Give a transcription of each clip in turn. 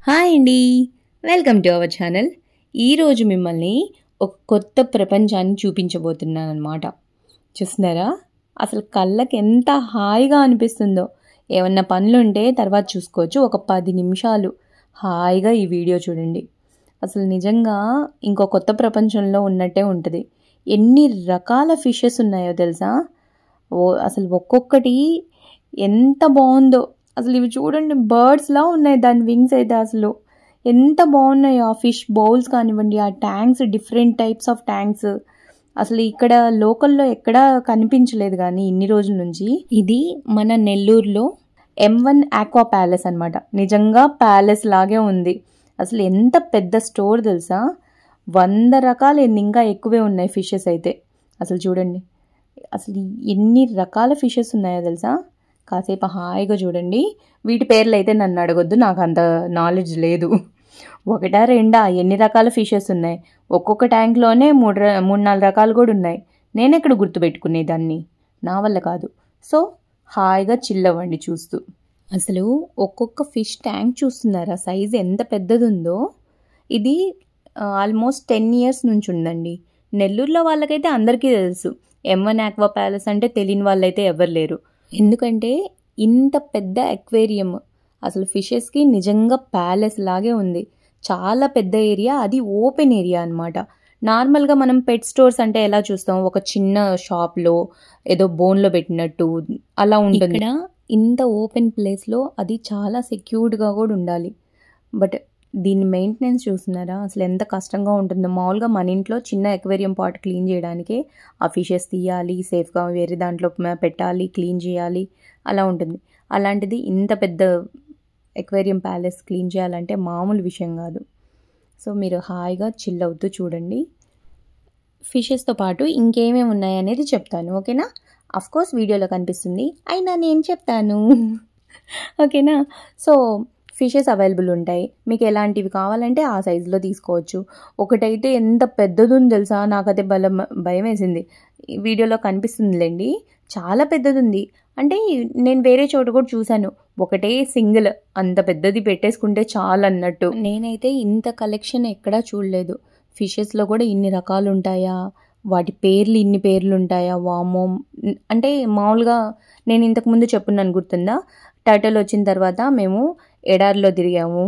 Hi అండి, welcome to our channel. ఈరోజు మిమ్మల్ని ఒక కొత్త ప్రపంచాన్ని చూపించబోతున్నాను అనమాట. చూస్తున్నారా, అసలు కళ్ళకి ఎంత హాయిగా అనిపిస్తుందో. ఏమన్నా పనులుంటే తర్వాత చూసుకోవచ్చు, ఒక 10 నిమిషాలు హాయిగా ఈ వీడియో చూడండి. అసలు నిజంగా ఇంకో కొత్త ప్రపంచంలో ఉన్నట్టే ఉంటుంది. ఎన్ని రకాల ఫిషెస్ ఉన్నాయో తెలుసా. అసలు ఒక్కొక్కటి ఎంత బాగుందో. అసలు ఇవి చూడండి, బర్డ్స్లా ఉన్నాయి. దాని వింగ్స్ అయితే అసలు ఎంత బాగున్నాయో. ఆ ఫిష్ బౌల్స్ కానివ్వండి, ఆ tanks, different types of tanks. అసలు ఇక్కడ లోకల్లో ఎక్కడా కనిపించలేదు కానీ ఇన్ని రోజుల నుంచి. ఇది మన నెల్లూరులో M1 ఆక్వా ప్యాలెస్ అనమాట. నిజంగా ప్యాలెస్ లాగే ఉంది. అసలు ఎంత పెద్ద స్టోర్ తెలుసా. 100 రకాలు, ఇంకా ఎక్కువే ఉన్నాయి ఫిషెస్ అయితే. అసలు చూడండి, అసలు ఎన్ని రకాల ఫిషెస్ ఉన్నాయో తెలుసా. కాసేపు హాయిగా చూడండి. వీటి పేర్లు అయితే నన్ను అడగొద్దు, నాకు అంత నాలెడ్జ్ లేదు. ఒకటా రెండా ఎన్ని రకాల ఫిషెస్ ఉన్నాయి. ఒక్కొక్క ట్యాంక్లోనే 3-4 రకాలు కూడా ఉన్నాయి. నేను ఎక్కడ గుర్తుపెట్టుకునేదాన్ని, నా వల్ల కాదు. సో హాయిగా చిల్ అవ్వండి చూస్తూ. అసలు ఒక్కొక్క ఫిష్ ట్యాంక్ చూస్తున్నారా, సైజు ఎంత పెద్దది ఉందో. ఇది ఆల్మోస్ట్ 10 ఇయర్స్ నుంచి ఉందండి. నెల్లూరులో వాళ్ళకైతే అందరికీ తెలుసు. M1 ఆక్వా ప్యాలెస్ అంటే తెలియని వాళ్ళైతే ఎవరు లేరు. ఎందుకంటే ఇంత పెద్ద అక్వేరియం, అసలు ఫిషెస్కి నిజంగా ప్యాలెస్ లాగే ఉంది. చాలా పెద్ద ఏరియా, అది ఓపెన్ ఏరియా అనమాట. నార్మల్గా మనం పెట్ స్టోర్స్ అంటే ఎలా చూస్తాం, ఒక చిన్న షాప్లో ఏదో బోన్లో పెట్టినట్టు అలా ఉంటుంది. ఇక్కడ ఇంత ఓపెన్ ప్లేస్లో అది చాలా సెక్యూర్డ్గా కూడా ఉండాలి. బట్ దీని మెయింటెనెన్స్ చూస్తున్నారా, అసలు ఎంత కష్టంగా ఉంటుందో. మామూలుగా మన ఇంట్లో చిన్న అక్వేరియం పాట్ క్లీన్ చేయడానికి ఆ ఫిషెస్ తీయాలి, సేఫ్గా వేరే దాంట్లో పెట్టాలి, క్లీన్ చేయాలి, అలా ఉంటుంది. అలాంటిది ఇంత పెద్ద అక్వేరియం ప్యాలెస్ క్లీన్ చేయాలంటే మామూలు విషయం కాదు. సో మీరు హాయిగా చిల్ అవుతూ చూడండి. ఫిషెస్తో పాటు ఇంకేమేమి ఉన్నాయనేది చెప్తాను, ఓకేనా. అఫ్కోర్స్ వీడియోలో కనిపిస్తుంది, అయినా నేను చెప్తాను, ఓకేనా. సో ఫిషెస్ అవైలబుల్ ఉంటాయి. మీకు ఎలాంటివి కావాలంటే ఆ సైజులో తీసుకోవచ్చు. ఒకటైతే ఎంత పెద్దది ఉంది తెలుసా, నాకైతే భయం వేసింది. వీడియోలో కనిపిస్తుందిలేండి, చాలా పెద్దది ఉంది. అంటే నేను వేరే చోట కూడా చూశాను, ఒకటే సింగిల్ అంత పెద్దది పెట్టేసుకుంటే చాలు అన్నట్టు. నేనైతే ఇంత కలెక్షన్ ఎక్కడా చూడలేదు. ఫిషెస్లో కూడా ఇన్ని రకాలు ఉంటాయా, వాటి పేర్లు ఇన్ని పేర్లు ఉంటాయా, వామో. అంటే మామూలుగా నేను ఇంతకుముందు చెప్పున్నాను, గుర్తుందా. టర్టిల్ వచ్చిన తర్వాత మేము ఎడారిలో తిరిగాము,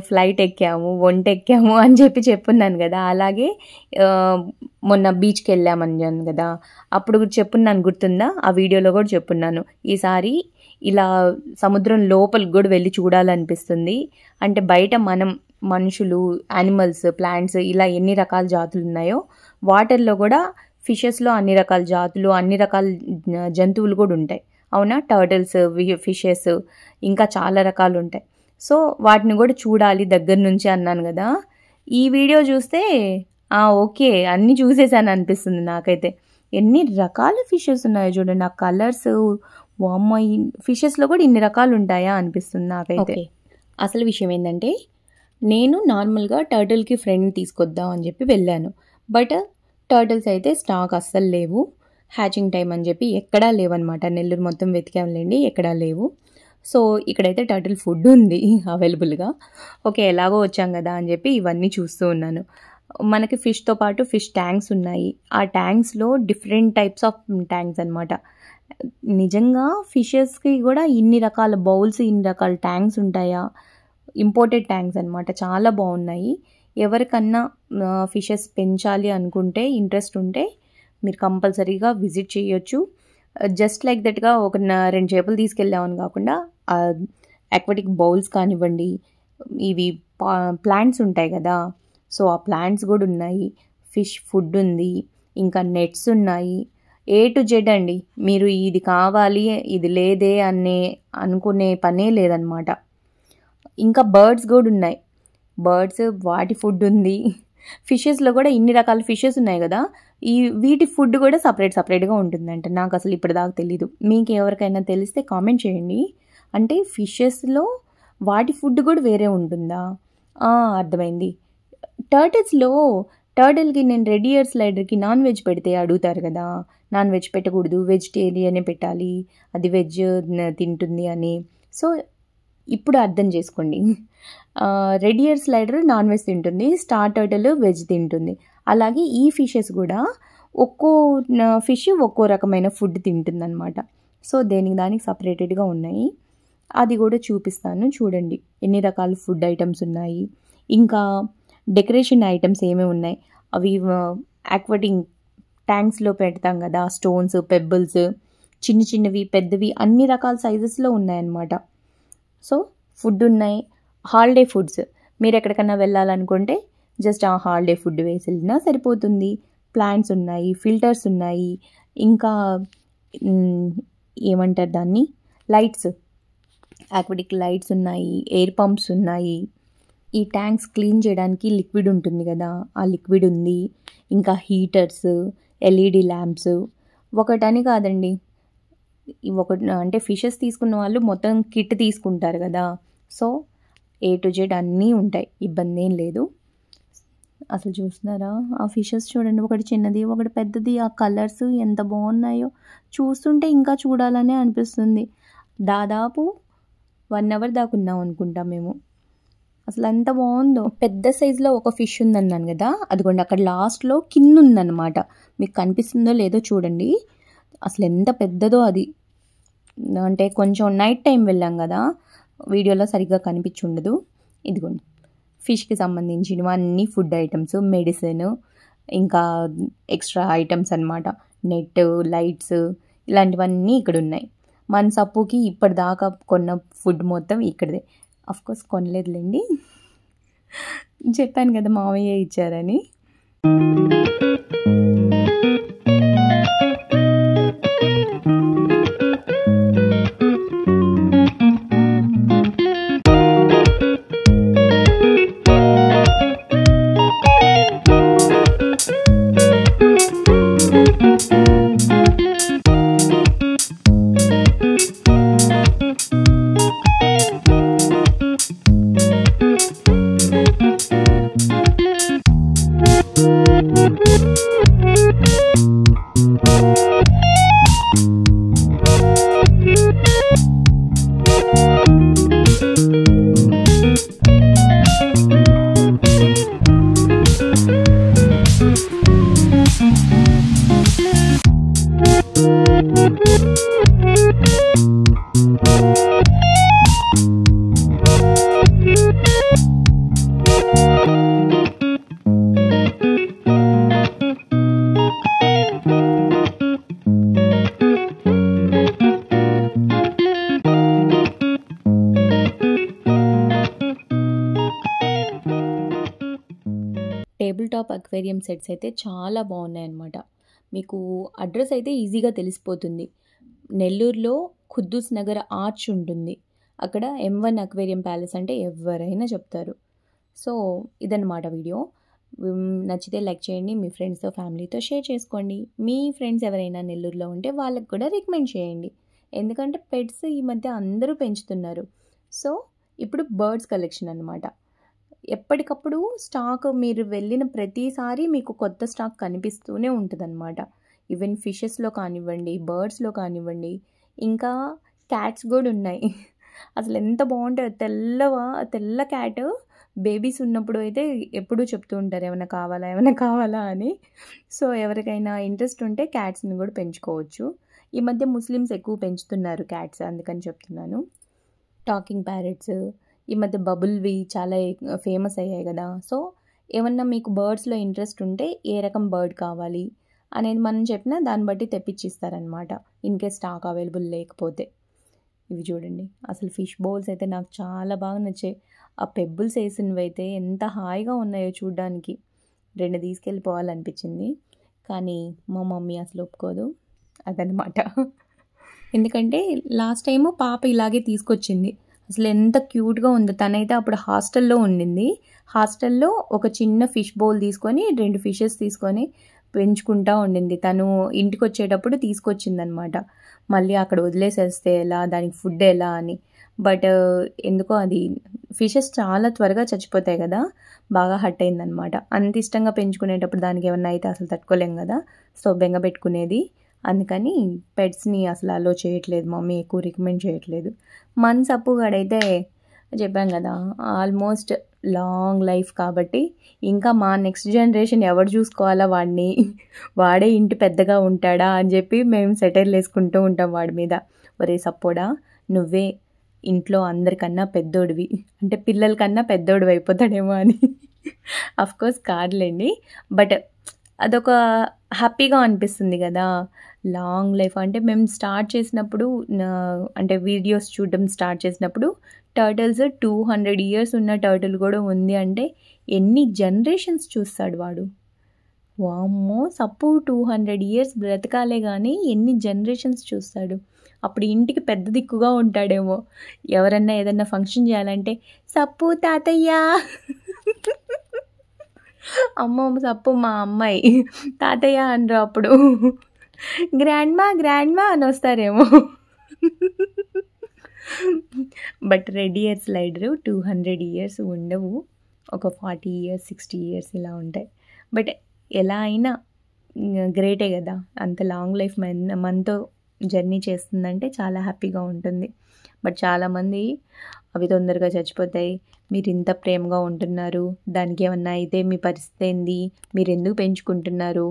ఫ్లైట్ ఎక్కాము, ఒంట ఎక్కాము అని చెప్పున్నాను కదా. అలాగే మొన్న బీచ్కి వెళ్ళామన్నాను కదా, అప్పుడు చెప్పున్నాను, గుర్తుందా. ఆ వీడియోలో కూడా చెప్పున్నాను. ఈసారి ఇలా సముద్రం లోపలికి కూడా వెళ్ళి చూడాలనిపిస్తుంది. అంటే బయట మనం మనుషులు, యానిమల్స్, ప్లాంట్స్ ఇలా ఎన్ని రకాల జాతులు ఉన్నాయో, వాటర్లో కూడా ఫిషెస్లో అన్ని రకాల జాతులు, అన్ని రకాల జంతువులు కూడా ఉంటాయి. అవునా, టర్టిల్స్, ఫిషెస్, ఇంకా చాలా రకాలు ఉంటాయి. సో వాటిని కూడా చూడాలి దగ్గర నుంచి అన్నాను కదా. ఈ వీడియో చూస్తే ఓకే అన్నీ చూసేసాను అనిపిస్తుంది నాకైతే. ఎన్ని రకాల ఫిషెస్ ఉన్నాయో చూడండి. ఆ కలర్స్, వామ్మో, ఫిషెస్లో కూడా ఇన్ని రకాలు ఉంటాయా అనిపిస్తుంది నాకైతే. అసలు విషయం ఏంటంటే, నేను నార్మల్గా టర్టిల్కి ఫ్రెండ్ తీసుకొద్దాం అని చెప్పి వెళ్ళాను. బట్ టర్టిల్స్ అయితే స్టాక్ అస్సలు లేవు. హ్యాచింగ్ టైం అని చెప్పి ఎక్కడా లేవన్నమాట. నెల్లూరు మొత్తం వెతికాంలేండి, ఎక్కడా లేవు. సో ఇక్కడైతే టర్టిల్ ఫుడ్ ఉంది అవైలబుల్గా. ఓకే, ఎలాగో వచ్చాం కదా అని చెప్పి ఇవన్నీ చూస్తూ ఉన్నాను. మనకి ఫిష్తో పాటు ఫిష్ ట్యాంక్స్ ఉన్నాయి. ఆ ట్యాంక్స్లో డిఫరెంట్ టైప్స్ ఆఫ్ ట్యాంక్స్ అనమాట. నిజంగా ఫిషెస్కి కూడా ఇన్ని రకాల బౌల్స్, ఇన్ని రకాల ట్యాంక్స్ ఉంటాయా. ఇంపోర్టెడ్ ట్యాంక్స్ అనమాట, చాలా బాగున్నాయి. ఎవరికన్నా ఫిషెస్ పెంచాలి అనుకుంటే, ఇంట్రెస్ట్ ఉంటే మీరు కంపల్సరీగా విజిట్ చేయొచ్చు. జస్ట్ లైక్ దట్గా ఒక 2 చేపలు తీసుకెళ్ళామని కాకుండా అక్వాటిక్ బౌల్స్ కానివ్వండి, ఇవి ప్లాంట్స్ ఉంటాయి కదా, సో ఆ ప్లాంట్స్ కూడా ఉన్నాయి. ఫిష్ ఫుడ్ ఉంది, ఇంకా నెట్స్ ఉన్నాయి. A to Z అండి. మీరు ఇది కావాలి, ఇది లేదే అనుకునే పనే లేదనమాట. ఇంకా బర్డ్స్ కూడా ఉన్నాయి. బర్డ్స్, వాటి ఫుడ్ ఉంది. ఫిషెస్లో కూడా ఇన్ని రకాల ఫిషెస్ ఉన్నాయి కదా, వీటి ఫుడ్ కూడా సపరేట్గా ఉంటుందంట. నాకు అసలు ఇప్పటిదాకా తెలీదు. మీకు ఎవరికైనా తెలిస్తే కామెంట్ చేయండి. అంటే ఫిషెస్లో వాటి ఫుడ్ కూడా వేరే ఉంటుందా. అర్థమైంది. టర్టిల్కి నేను రెడ్ ఇయర్ స్లైడర్కి నాన్ వెజ్ పెడితే అడుగుతారు కదా, నాన్ వెజ్ పెట్టకూడదు, వెజిటేరియనే పెట్టాలి, అది వెజ్ తింటుంది అని. సో ఇప్పుడు అర్థం చేసుకోండి. Red year slider non veg తింటుంది, స్టార్ టర్టిల్ వెజ్ తింటుంది. అలాగే ఈ ఫిషెస్ కూడా ఒక్కో ఫిష్ ఒక్కో రకమైన ఫుడ్ తింటుందన్నమాట. సో దేనికి దానికి సపరేటెడ్గా ఉన్నాయి. అది కూడా చూపిస్తాను చూడండి ఎన్ని రకాల ఫుడ్ ఐటమ్స్ ఉన్నాయి. ఇంకా డెకరేషన్ ఐటమ్స్ ఏమేమి ఉన్నాయి, అవి ఆక్వాటింగ్ ట్యాంక్స్లో పెడతాం కదా, స్టోన్స్, పెబ్బుల్స్, చిన్న చిన్నవి పెద్దవి అన్ని రకాల సైజెస్లో ఉన్నాయన్నమాట. సో ఫుడ్ ఉన్నాయి. హాలిడే ఫుడ్స్, మీరు ఎక్కడికన్నా వెళ్ళాలనుకుంటే జస్ట్ ఆ హాలిడే ఫుడ్ వేసి వెళ్ళినా సరిపోతుంది. ప్లాంట్స్ ఉన్నాయి, ఫిల్టర్స్ ఉన్నాయి, ఇంకా ఏమంటారు దాన్ని, లైట్స్, ఆక్వాటిక్ లైట్స్ ఉన్నాయి, ఎయిర్ పంప్స్ ఉన్నాయి. ఈ ట్యాంక్స్ క్లీన్ చేయడానికి లిక్విడ్ ఉంటుంది కదా, ఆ లిక్విడ్ ఉంది. ఇంకా హీటర్స్, ఎల్ఈడి ల్యాంప్స్, ఒకటని కాదండి, ఒకటి అంటే ఫిషెస్ తీసుకున్న వాళ్ళు మొత్తం కిట్ తీసుకుంటారు కదా. సో A to Z అన్నీ ఉంటాయి, ఇబ్బంది ఏం లేదు. అసలు చూస్తున్నారా ఆ ఫిషెస్ చూడండి, ఒకటి చిన్నది ఒకటి పెద్దది. ఆ కలర్స్ ఎంత బాగున్నాయో, చూస్తుంటే ఇంకా చూడాలనే అనిపిస్తుంది. దాదాపు 1 hour దాకా ఉన్నాం అనుకుంటాం మేము. అసలు ఎంత బాగుందో. పెద్ద సైజులో ఒక ఫిష్ ఉందన్నాను కదా, అదిగోండి అక్కడ లాస్ట్లో కింద ఉందన్నమాట. మీకు కనిపిస్తుందో లేదో చూడండి, అసలు ఎంత పెద్దదో అది. అంటే కొంచెం నైట్ టైం వెళ్ళాం కదా, వీడియోలో సరిగ్గా కనిపించుండదు. ఇదిగోండి ఫిష్కి సంబంధించినవి అన్ని ఫుడ్ ఐటమ్స్, మెడిసిన్, ఇంకా ఎక్స్ట్రా ఐటమ్స్ అన్నమాట. నెట్, లైట్స్, ఇలాంటివన్నీ ఇక్కడ ఉన్నాయి. మన సప్పుకి ఇప్పటిదాకా కొన్న ఫుడ్ మొత్తం ఇక్కడదే. అఫ్కోర్స్ కొనలేదులేండి, చెప్పాను కదా మామయ్య ఇచ్చారని. టేబుల్ టాప్ అక్వేరియం సెట్స్ అయితే చాలా బాగున్నాయి అన్నమాట. మీకు అడ్రస్ అయితే ఈజీగా తెలిసిపోతుంది. నెల్లూరులో ఖుద్దూస్ నగర్ ఆర్చ్ ఉంటుంది, అక్కడ M1 అక్వేరియం ప్యాలెస్ అంటే ఎవరైనా చెప్తారు. సో ఇదన్నమాట వీడియో. నచ్చితే లైక్ చేయండి, మీ ఫ్రెండ్స్తో ఫ్యామిలీతో షేర్ చేసుకోండి. మీ ఫ్రెండ్స్ ఎవరైనా నెల్లూరులో ఉంటే వాళ్ళకి కూడా రికమెండ్ చేయండి, ఎందుకంటే పెట్స్ ఈ మధ్య అందరూ పెంచుతున్నారు. సో ఇప్పుడు బర్డ్స్ కలెక్షన్ అన్నమాట. ఎప్పటికప్పుడు స్టాక్, మీరు వెళ్ళిన ప్రతిసారి మీకు కొత్త స్టాక్ కనిపిస్తూనే ఉంటుందన్నమాట. ఈవెన్ ఫిషెస్లో కానివ్వండి, బర్డ్స్లో కానివ్వండి, ఇంకా క్యాట్స్ కూడా ఉన్నాయి. అసలు ఎంత బాగుంటాయి. తెల్ల క్యాట్ బేబీస్ ఉన్నప్పుడు అయితే ఎప్పుడూ చెప్తూ ఉంటారు ఏమైనా కావాలా అని. సో ఎవరికైనా ఇంట్రెస్ట్ ఉంటే క్యాట్స్ని కూడా పెంచుకోవచ్చు. ఈ మధ్య ముస్లిమ్స్ ఎక్కువ పెంచుతున్నారు క్యాట్స్, అందుకని చెప్తున్నాను. టాకింగ్ ప్యారెట్స్, ఈ మధ్య బబుల్వి చాలా ఫేమస్ అయ్యాయి కదా. సో ఏమన్నా మీకు బర్డ్స్లో ఇంట్రెస్ట్ ఉంటే ఏ రకం బర్డ్ కావాలి అనేది మనం చెప్పినా దాన్ని బట్టి తెప్పించిస్తారనమాట, ఇన్కేస్ స్టాక్ అవైలబుల్ లేకపోతే. ఇవి చూడండి, అసలు ఫిష్ బౌల్స్ అయితే నాకు చాలా బాగా నచ్చాయి. ఆ పెబ్బుల్స్ వేసినవి అయితే ఎంత హాయిగా ఉన్నాయో చూడ్డానికి. 2 తీసుకెళ్ళిపోవాలనిపించింది, కానీ మా మమ్మీ అసలు ఒప్పుకోదు అదనమాట. ఎందుకంటే లాస్ట్ టైము పాప ఇలాగే తీసుకొచ్చింది. అసలు ఎంత క్యూట్గా ఉందో. తనైతే అప్పుడు హాస్టల్లో ఉండింది. హాస్టల్లో ఒక చిన్న ఫిష్ బౌల్ తీసుకొని 2 ఫిషెస్ తీసుకొని పెంచుకుంటూ ఉండింది. తను ఇంటికి వచ్చేటప్పుడు తీసుకొచ్చిందనమాట. మళ్ళీ అక్కడ వదిలేసేస్తే ఎలా, దానికి ఫుడ్ ఎలా అని. బట్ ఎందుకో అది ఫిషెస్ చాలా త్వరగా చచ్చిపోతాయి కదా, బాగా హర్ట్ అయిందనమాట. అంత ఇష్టంగా పెంచుకునేటప్పుడు దానికి ఏమన్నా అయితే అసలు తట్టుకోలేం కదా. సో బెంగ పెట్టుకునేది. అందుకని పెట్స్ని అసలు అలో చేయట్లేదు మమ్మీ, ఎక్కువ రికమెండ్ చేయట్లేదు. మన సప్పుగాడైతే చెప్పాం కదా, ఆల్మోస్ట్ లాంగ్ లైఫ్ కాబట్టి ఇంకా మా నెక్స్ట్ జనరేషన్ ఎవరు చూసుకోవాలా వాడిని, వాడే ఇంటి పెద్దగా ఉంటాడా అని చెప్పి మేము సెటైర్లు వేసుకుంటూ ఉంటాం వాడి మీద. ఒరే సపోడా, నువ్వే ఇంట్లో అందరికన్నా పెద్దోడివి, అంటే పిల్లల కన్నా పెద్దోడివి అయిపోతాడేమో అని. అఫ్కోర్స్ కాదులేండి, బట్ అదొక హ్యాపీగా అనిపిస్తుంది కదా. లాంగ్ లైఫ్ అంటే మేము స్టార్ట్ చేసినప్పుడు అంటే వీడియోస్ చూడడం స్టార్ట్ చేసినప్పుడు టర్టిల్స్ 200 ఇయర్స్ ఉన్న టర్టిల్ కూడా ఉంది అంటే ఎన్ని జనరేషన్స్ చూస్తాడు వాడు. వామ్మో, సప్పు 200 ఇయర్స్ బ్రతకాలే కానీ ఎన్ని జనరేషన్స్ చూస్తాడు. అప్పుడు ఇంటికి పెద్ద దిక్కుగా ఉంటాడేమో. ఎవరన్నా ఏదన్నా ఫంక్షన్ చేయాలంటే సప్పు తాతయ్య, అమ్మ సప్పు మా అమ్మాయి తాతయ్య అనరు, అప్పుడు గ్రాండ్ మా అని వస్తారేమో. బట్ రెడ్ ఇయర్ స్లైడరు 200 ఇయర్స్ ఉండవు, ఒక 40 ఇయర్స్ 60 ఇయర్స్ ఇలా ఉంటాయి. బట్ ఎలా అయినా గ్రేటే కదా, అంత లాంగ్ లైఫ్ మనతో జర్నీ చేస్తుందంటే చాలా హ్యాపీగా ఉంటుంది. బట్ చాలామంది అవి తొందరగా చచ్చిపోతాయి, మీరు ఇంత ప్రేమగా ఉంటున్నారు, దానికి ఏమన్నా అయితే మీ పరిస్థితి ఏంది, మీరు ఎందుకు పెంచుకుంటున్నారు.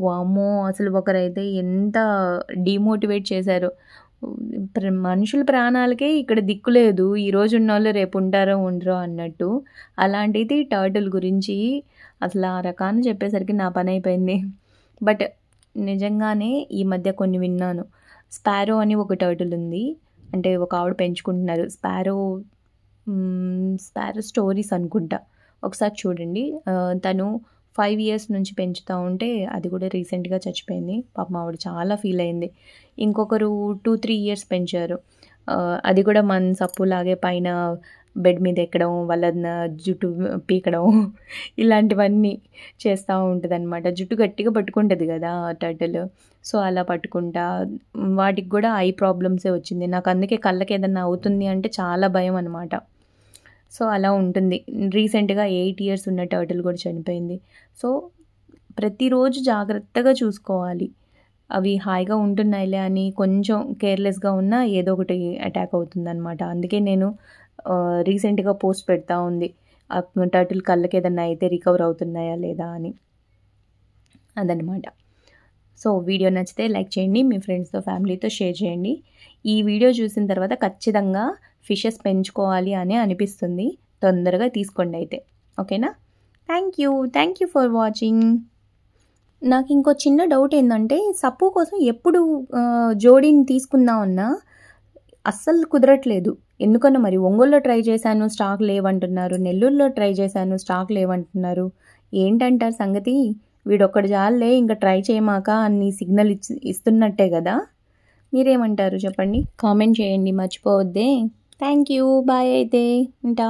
వామ్మో, అసలు ఒకరైతే ఎంత డిమోటివేట్ చేశారు. మనుషుల ప్రాణాలకే ఇక్కడ దిక్కు లేదు, ఈరోజు ఉన్న వాళ్ళు రేపు ఉంటారో ఉండరో అన్నట్టు. అలాంటిది టర్టిల్ గురించి అసలు ఆ రకాన్ని చెప్పేసరికి నా పని అయిపోయింది. బట్ నిజంగానే ఈ మధ్య కొన్ని విన్నాను. స్పారో అని ఒక టర్టిల్ ఉంది, అంటే ఒక ఆవిడ పెంచుకుంటున్నారు. స్పారో స్టోరీస్ అనుకుంటా, ఒకసారి చూడండి. తను 5 ఇయర్స్ నుంచి పెంచుతూ ఉంటే అది కూడా రీసెంట్గా చచ్చిపోయింది. పాపం ఆవిడ చాలా ఫీల్ అయింది. ఇంకొకరు 2-3 ఇయర్స్ పెంచారు, అది కూడా మన సప్పులాగే పైన బెడ్ మీద ఎక్కడం, వాళ్ళ జుట్టు పీకడం, ఇలాంటివన్నీ చేస్తూ ఉంటుంది అనమాట. జుట్టు గట్టిగా పట్టుకుంటుంది కదా టర్టిల్, సో అలా పట్టుకుంటా వాటికి కూడా ఐ ప్రాబ్లమ్సే వచ్చింది. నాకు అందుకే కళ్ళకి ఏదన్నా అవుతుంది అంటే చాలా భయం అనమాట. సో అలా ఉంటుంది. రీసెంట్గా 8 ఇయర్స్ ఉన్న టర్టిల్ కూడా చనిపోయింది. సో ప్రతిరోజు జాగ్రత్తగా చూసుకోవాలి. అవి హాయిగా ఉంటున్నాయిలే అని కొంచెం కేర్లెస్గా ఉన్నా ఏదో ఒకటి అటాక్ అవుతుందన్నమాట. అందుకే నేను రీసెంట్గా పోస్ట్ పెడతా ఉంది, టర్టిల్ కళ్ళకి ఏదన్నా అయితే రికవర్ అవుతున్నాయా లేదా అని, అదనమాట. సో వీడియో నచ్చితే లైక్ చేయండి, మీ ఫ్రెండ్స్తో ఫ్యామిలీతో షేర్ చేయండి. ఈ వీడియో చూసిన తర్వాత ఖచ్చితంగా ఫిషెస్ పెంచుకోవాలి అని అనిపిస్తుంది, తొందరగా తీసుకోండి అయితే, ఓకేనా. Thank you for watching. నాకు ఇంకో చిన్న డౌట్ ఏంటంటే, సప్పు కోసం ఎప్పుడు జోడీని తీసుకుందామన్నా అస్సలు కుదరట్లేదు. ఎందుకన్నా మరి ఒంగోలులో ట్రై చేశాను, స్టాక్ లేవంటున్నారు, నెల్లూరులో ట్రై చేశాను, స్టాక్ లేవంటున్నారు. ఏంటంటారు సంగతి? వీడొక్కడు చాలే, ఇంకా ట్రై చేయమాక అని సిగ్నల్ ఇస్తున్నట్టే కదా. మీరేమంటారు చెప్పండి, కామెంట్ చేయండి, మర్చిపోవద్దే. థ్యాంక్ యూ, బాయ్ అయితే ఉంటా.